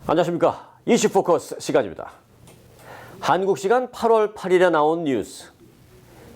안녕하십니까. 이슈포커스 시간입니다. 한국 시간 8월 8일에 나온 뉴스.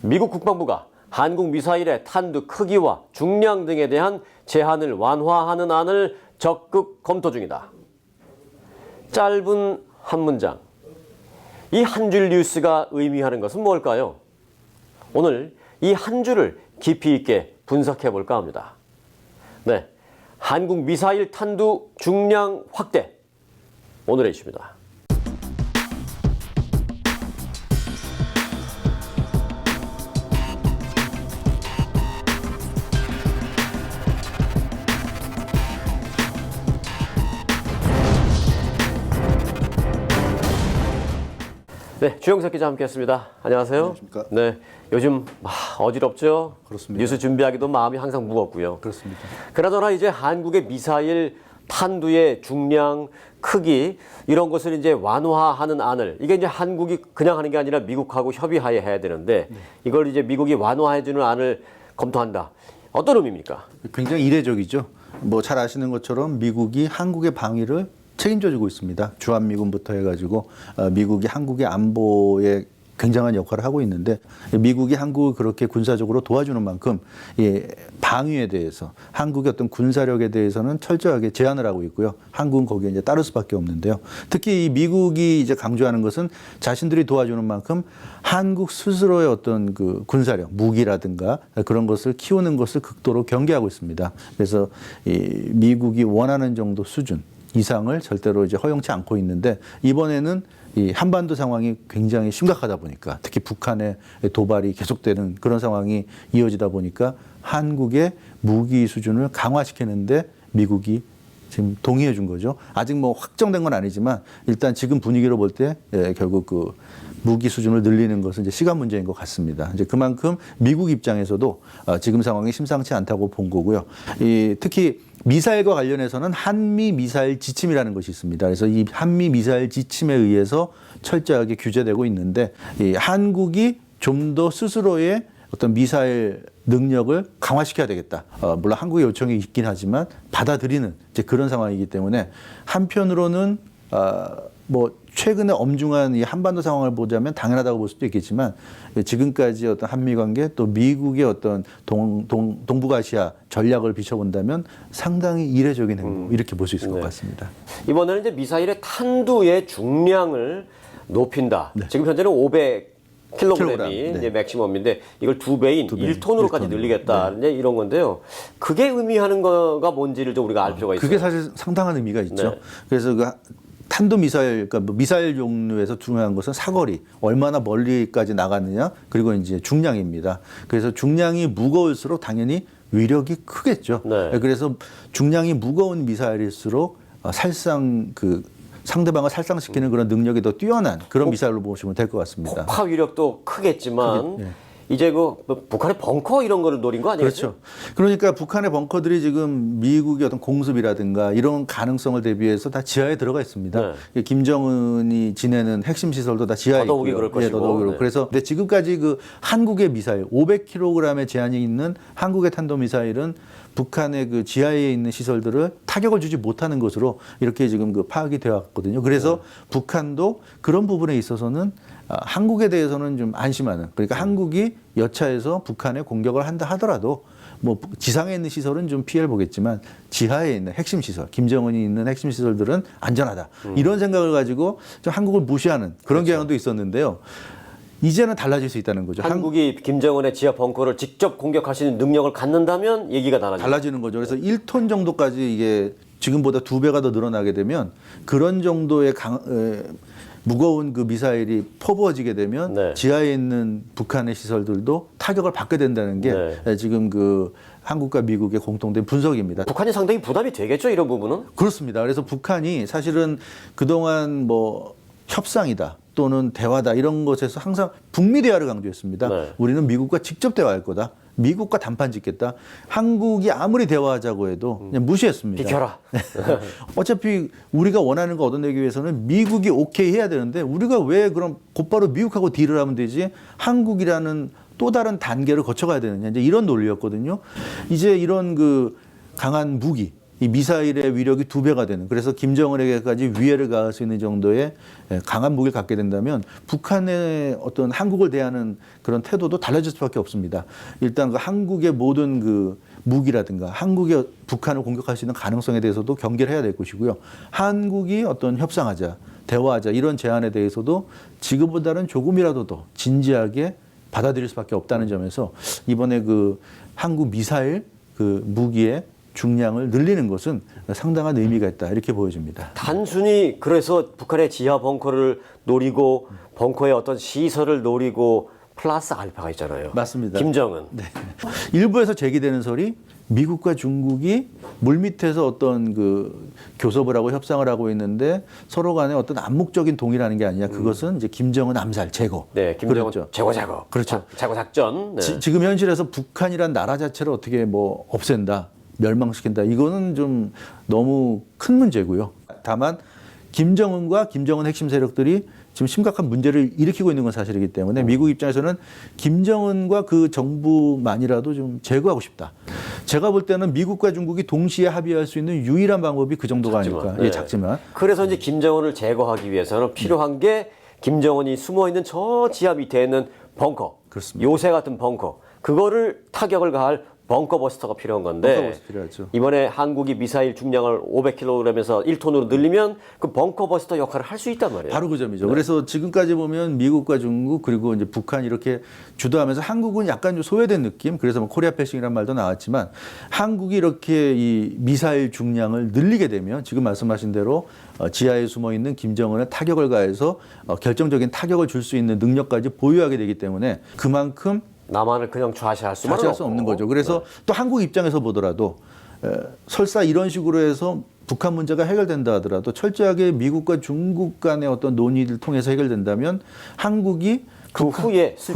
미국 국방부가 한국 미사일의 탄두 크기와 중량 등에 대한 제한을 완화하는 안을 적극 검토 중이다. 짧은 한 문장. 이 한 줄 뉴스가 의미하는 것은 뭘까요? 오늘 이 한 줄을 깊이 있게 분석해 볼까 합니다. 네, 한국 미사일 탄두 중량 확대. 오늘의 이슈입니다. 네, 주영석 기자 함께했습니다. 안녕하세요. 안녕하십니까. 네, 요즘 어지럽죠. 그렇습니다. 뉴스 준비하기도 마음이 항상 무겁고요. 그렇습니다. 그나저나 이제 한국의 미사일 탄두의 중량, 크기 이런 것을 이제 완화하는 안을 이게 이제 한국이 그냥 하는 게 아니라 미국하고 협의하에 해야 되는데 이걸 이제 미국이 완화해주는 안을 검토한다. 어떤 의미입니까? 굉장히 이례적이죠. 뭐 잘 아시는 것처럼 미국이 한국의 방위를 책임져주고 있습니다. 주한미군부터 해가지고 미국이 한국의 안보에 굉장한 역할을 하고 있는데 미국이 한국을 그렇게 군사적으로 도와주는 만큼 방위에 대해서 한국의 어떤 군사력에 대해서는 철저하게 제한을 하고 있고요. 한국은 거기에 이제 따를 수밖에 없는데요. 특히 이 미국이 이제 강조하는 것은 자신들이 도와주는 만큼 한국 스스로의 어떤 그 군사력, 무기라든가 그런 것을 키우는 것을 극도로 경계하고 있습니다. 그래서 이 미국이 원하는 정도 수준 이상을 절대로 이제 허용치 않고 있는데 이번에는 이 한반도 상황이 굉장히 심각하다 보니까 특히 북한의 도발이 계속되는 그런 상황이 이어지다 보니까 한국의 무기 수준을 강화시키는데 미국이 지금 동의해 준 거죠. 아직 뭐 확정된 건 아니지만 일단 지금 분위기로 볼 때 결국 그 무기 수준을 늘리는 것은 이제 시간 문제인 것 같습니다. 이제 그만큼 미국 입장에서도 지금 상황이 심상치 않다고 본 거고요. 특히 미사일과 관련해서는 한미 미사일 지침이라는 것이 있습니다. 그래서 이 한미 미사일 지침에 의해서 철저하게 규제되고 있는데 이 한국이 좀 더 스스로의 어떤 미사일 능력을 강화시켜야 되겠다. 물론 한국의 요청이 있긴 하지만 받아들이는 이제 그런 상황이기 때문에 한편으로는 뭐 최근에 엄중한 이 한반도 상황을 보자면 당연하다고 볼 수도 있겠지만 지금까지 어떤 한미 관계 또 미국의 어떤 동북아시아 전략을 비춰본다면 상당히 이례적인 행동 이렇게 볼 수 있을 것 같습니다. 이번에는 이제 미사일의 탄두의 중량을 높인다. 네. 지금 현재는 500kg이 네. 이제 맥시멈인데 이걸 2배인 1톤으로까지 늘리겠다. 네. 이제 이런 건데요. 그게 의미하는 거가 뭔지를 좀 우리가 알 필요가 있어요. 그게 사실 상당한 의미가 있죠. 네. 그래서 그 탄도 미사일, 그러니까 뭐 미사일 종류에서 중요한 것은 사거리, 얼마나 멀리까지 나가느냐, 그리고 이제 중량입니다. 그래서 중량이 무거울수록 당연히 위력이 크겠죠. 네. 그래서 중량이 무거운 미사일일수록 살상 그 상대방을 살상시키는 그런 능력이 더 뛰어난 그런 미사일로 보시면 될 것 같습니다. 폭파 위력도 크겠지만 네. 이제 그 북한의 벙커 이런 거를 노린 거 아니에요? 그렇죠. 그러니까 북한의 벙커들이 지금 미국의 어떤 공습이라든가 이런 가능성을 대비해서 다 지하에 들어가 있습니다. 네. 김정은이 지내는 핵심 시설도 다 지하에 더더욱이 있고요. 그럴 것이고. 더더욱이 그렇고. 네. 그래서 근데 지금까지 그 한국의 미사일 500kg의 제한이 있는 한국의 탄도미사일은 북한의 그 지하에 있는 시설들을 타격을 주지 못하는 것으로 이렇게 지금 그 파악이 되어 왔거든요. 그래서 북한도 그런 부분에 있어서는 한국에 대해서는 좀 안심하는, 그러니까 한국이 여차해서 북한에 공격을 한다 하더라도 뭐 지상에 있는 시설은 좀 피해를 보겠지만 지하에 있는 핵심 시설, 김정은이 있는 핵심 시설들은 안전하다. 이런 생각을 가지고 좀 한국을 무시하는 그런 그렇죠. 경향도 있었는데요. 이제는 달라질 수 있다는 거죠. 한국이 김정은의 지하 벙커를 직접 공격할 수 있는 능력을 갖는다면 얘기가 달라지는 거죠. 그래서 1톤 정도까지 이게 지금보다 2배가 더 늘어나게 되면 그런 정도의 무거운 그 미사일이 퍼부어지게 되면 네. 지하에 있는 북한의 시설들도 타격을 받게 된다는 게 네. 지금 그 한국과 미국의 공통된 분석입니다. 북한이 상당히 부담이 되겠죠, 이런 부분은? 그렇습니다. 그래서 북한이 사실은 그동안 뭐 협상이다 또는 대화다 이런 것에서 항상 북미 대화를 강조했습니다. 네. 우리는 미국과 직접 대화할 거다. 미국과 단판 짓겠다. 한국이 아무리 대화하자고 해도 그냥 무시했습니다. 비켜라. 어차피 우리가 원하는 거 얻어내기 위해서는 미국이 오케이 해야 되는데 우리가 왜 그럼 곧바로 미국하고 딜을 하면 되지? 한국이라는 또 다른 단계를 거쳐가야 되느냐. 이제 이런 논리였거든요. 이제 이런 그 강한 무기 이 미사일의 위력이 2배가 되는, 그래서 김정은에게까지 위해를 가할 수 있는 정도의 강한 무기를 갖게 된다면 북한의 어떤 한국을 대하는 그런 태도도 달라질 수밖에 없습니다. 일단 그 한국의 모든 그 무기라든가 한국이 북한을 공격할 수 있는 가능성에 대해서도 경계를 해야 될 것이고요. 한국이 어떤 협상하자, 대화하자 이런 제안에 대해서도 지금보다는 조금이라도 더 진지하게 받아들일 수밖에 없다는 점에서 이번에 그 한국 미사일 그 무기의 중량을 늘리는 것은 상당한 의미가 있다 이렇게 보여집니다. 단순히 그래서 북한의 지하 벙커를 노리고 벙커의 어떤 시설을 노리고 플러스 알파가 있잖아요. 맞습니다. 김정은. 네. 일부에서 제기되는 설이 미국과 중국이 물밑에서 어떤 그 교섭을 하고 협상을 하고 있는데 서로 간에 어떤 암묵적인 동의라는 게 아니냐. 그것은 이제 김정은 암살 제거. 네, 김정은 그렇죠. 제거 작업. 그렇죠. 제거 작전. 네. 지금 현실에서 북한이란 나라 자체를 어떻게 뭐 없앤다, 멸망시킨다. 이거는 좀 너무 큰 문제고요. 다만 김정은과 김정은 핵심 세력들이 지금 심각한 문제를 일으키고 있는 건 사실이기 때문에 미국 입장에서는 김정은과 그 정부만이라도 좀 제거하고 싶다. 제가 볼 때는 미국과 중국이 동시에 합의할 수 있는 유일한 방법이 그 정도가 아닐까. 네. 예, 작지만. 그래서 이제 김정은을 제거하기 위해서는 필요한 게 김정은이 숨어 있는 저 지하 밑에 있는 벙커. 그렇습니다. 요새 같은 벙커. 그거를 타격을 가할 벙커버스터가 필요한 건데 벙커버스터 필요하죠. 이번에 한국이 미사일 중량을 500kg에서 1톤으로 늘리면 그 벙커버스터 역할을 할 수 있단 말이에요. 바로 그 점이죠. 그래서 지금까지 보면 미국과 중국 그리고 이제 북한 이렇게 주도하면서 한국은 약간 좀 소외된 느낌. 그래서 뭐 코리아 패싱이라는 말도 나왔지만 한국이 이렇게 이 미사일 중량을 늘리게 되면 지금 말씀하신 대로 지하에 숨어 있는 김정은의 타격을 가해서 결정적인 타격을 줄 수 있는 능력까지 보유하게 되기 때문에 그만큼 남한을 그냥 좌시할 수만 자제할 수 없는 거죠. 그래서 또 한국 입장에서 보더라도 설사 이런 식으로 해서 북한 문제가 해결된다 하더라도 철저하게 미국과 중국 간의 어떤 논의를 통해서 해결된다면 한국이 그 후에 쓸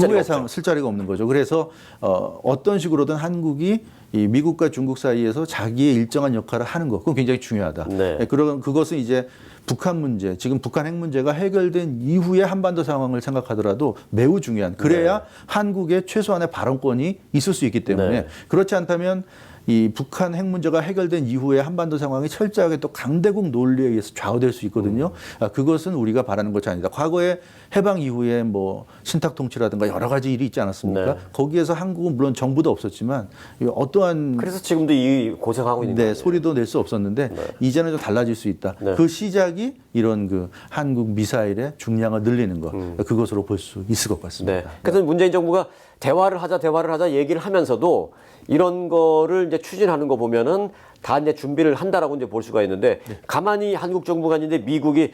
자리가 없는 거죠. 그래서 어떤 식으로든 한국이 이 미국과 중국 사이에서 자기의 일정한 역할을 하는 것, 그건 굉장히 중요하다. 네. 그것은 이제 북한 문제, 지금 북한 핵 문제가 해결된 이후의 한반도 상황을 생각하더라도 매우 중요한. 그래야 네. 한국의 최소한의 발언권이 있을 수 있기 때문에 네. 그렇지 않다면 이 북한 핵 문제가 해결된 이후에 한반도 상황이 철저하게 또 강대국 논리에 의해서 좌우될 수 있거든요. 그것은 우리가 바라는 것이 아니다. 과거에 해방 이후에 뭐 신탁 통치라든가 여러 가지 일이 있지 않았습니까? 네. 거기에서 한국은 물론 정부도 없었지만 어떠한 그래서 지금도 이 고생하고 있는 거예요. 소리도 낼 수 없었는데 이제는 좀 달라질 수 있다. 네. 그 시작이 이런 그 한국 미사일의 중량을 늘리는 것, 그것으로 볼 수 있을 것 같습니다. 네. 그래서 문재인 정부가 대화를 하자 얘기를 하면서도 이런 거를 이제 추진하는 거 보면은 다 이제 준비를 한다라고 이제 볼 수가 있는데 가만히 한국 정부가 있는데 미국이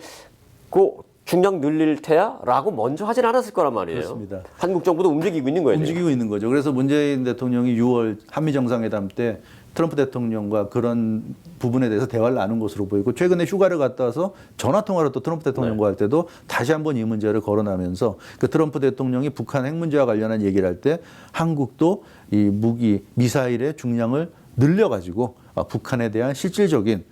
그 중량 늘릴 테야라고 먼저 하진 않았을 거란 말이에요. 그렇습니다. 한국 정부도 움직이고 있는 거예요. 움직이고 있는 거죠. 그래서 문재인 대통령이 6월 한미 정상회담 때 트럼프 대통령과 그런 부분에 대해서 대화를 나눈 것으로 보이고 최근에 휴가를 갔다 와서 전화 통화를 또 트럼프 대통령과 할 때도 다시 한번 이 문제를 거론하면서 그 트럼프 대통령이 북한 핵 문제와 관련한 얘기를 할 때 한국도 이 무기 미사일의 중량을 늘려가지고 북한에 대한 실질적인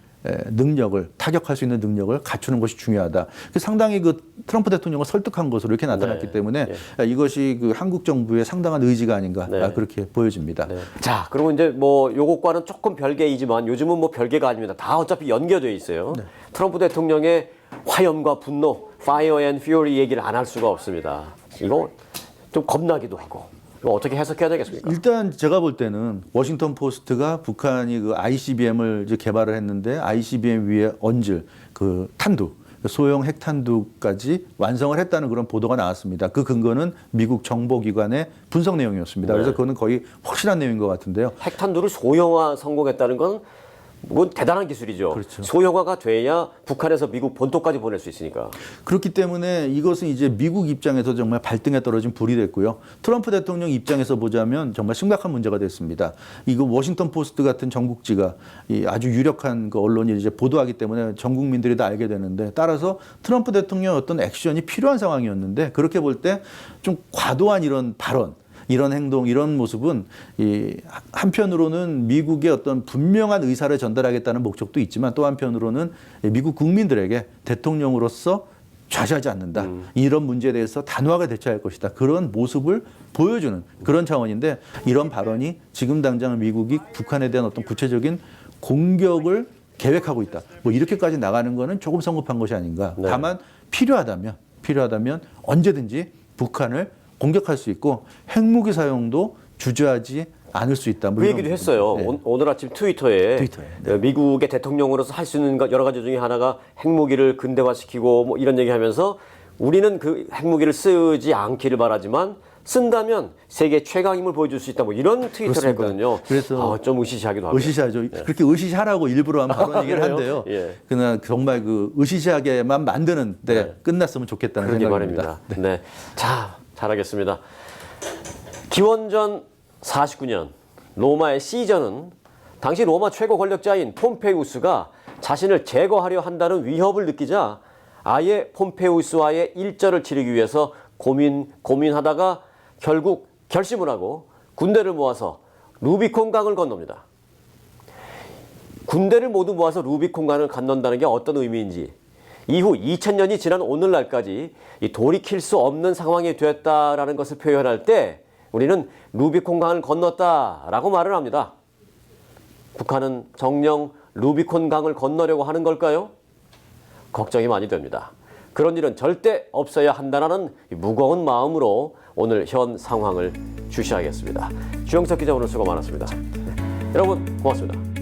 능력을 타격할 수 있는 능력을 갖추는 것이 중요하다. 상당히 그 트럼프 대통령을 설득한 것으로 이렇게 나타났기 네. 때문에 이것이 그 한국 정부의 상당한 의지가 아닌가 네. 그렇게 보여집니다. 네. 자, 그리고 이제 뭐 요것과는 조금 별개이지만 요즘은 뭐 별개가 아닙니다. 다 어차피 연계되어 있어요. 네. 트럼프 대통령의 화염과 분노, fire and fury 얘기를 안 할 수가 없습니다. 이거 좀 겁나기도 하고. 이거 어떻게 해석해야 되겠습니까? 일단 제가 볼 때는 워싱턴 포스트가 북한이 그 ICBM을 이제 개발을 했는데 ICBM 위에 얹을 그 탄두, 소형 핵탄두까지 완성을 했다는 그런 보도가 나왔습니다. 그 근거는 미국 정보기관의 분석 내용이었습니다. 그래서 그거는 거의 확실한 내용인 것 같은데요. 핵탄두를 소형화 성공했다는 건 그건 대단한 기술이죠. 그렇죠. 소형화가 돼야 북한에서 미국 본토까지 보낼 수 있으니까. 그렇기 때문에 이것은 이제 미국 입장에서 정말 발등에 떨어진 불이 됐고요. 트럼프 대통령 입장에서 보자면 정말 심각한 문제가 됐습니다. 이거 워싱턴 포스트 같은 전국지가 아주 유력한 그 언론이 이제 보도하기 때문에 전 국민들이 다 알게 되는데 따라서 트럼프 대통령의 어떤 액션이 필요한 상황이었는데 그렇게 볼 때 좀 과도한 이런 발언 이런 행동, 이런 모습은 한편으로는 미국의 어떤 분명한 의사를 전달하겠다는 목적도 있지만 또 한편으로는 미국 국민들에게 대통령으로서 좌시하지 않는다. 이런 문제에 대해서 단호하게 대처할 것이다. 그런 모습을 보여주는 그런 차원인데 이런 발언이 지금 당장 미국이 북한에 대한 어떤 구체적인 공격을 계획하고 있다. 뭐 이렇게까지 나가는 거는 조금 성급한 것이 아닌가. 네. 다만 필요하다면 언제든지 북한을 공격할 수 있고 핵무기 사용도 주저하지 않을 수 있다. 뭐 그 이런 얘기도 부분. 했어요. 네. 오늘 아침 트위터에 미국의 대통령으로서 할 수 있는 여러 가지 중에 하나가 핵무기를 근대화시키고 뭐 이런 얘기하면서 우리는 그 핵무기를 쓰지 않기를 바라지만 쓴다면 세계 최강임을 보여줄 수 있다. 뭐 이런 트위터를 그렇습니다. 했거든요. 그래서 좀 의시시하기도 하고. 의시시하죠. 그렇게 의시시하라고 일부러 한 그런 얘기를 그래요? 한데요. 예. 그러나 정말 그 의시시하게만 만드는 데 끝났으면 좋겠다는 그러게 생각입니다. 말입니다. 네. 자, 잘하겠습니다. 기원전 49년 로마의 시저는 당시 로마 최고 권력자인 폼페이우스가 자신을 제거하려 한다는 위협을 느끼자 아예 폼페이우스와의 일전을 치르기 위해서 고민하다가 결국 결심을 하고 군대를 모아서 루비콘 강을 건넙니다. 군대를 모두 모아서 루비콘 강을 건넌다는 게 어떤 의미인지 이후 2000년이 지난 오늘날까지 이 돌이킬 수 없는 상황이 되었다라는 것을 표현할 때 우리는 루비콘 강을 건넜다라고 말을 합니다. 북한은 정녕 루비콘 강을 건너려고 하는 걸까요? 걱정이 많이 됩니다. 그런 일은 절대 없어야 한다는 무거운 마음으로 오늘 현 상황을 주시하겠습니다. 주영석 기자 오늘 수고 많았습니다. 여러분 고맙습니다.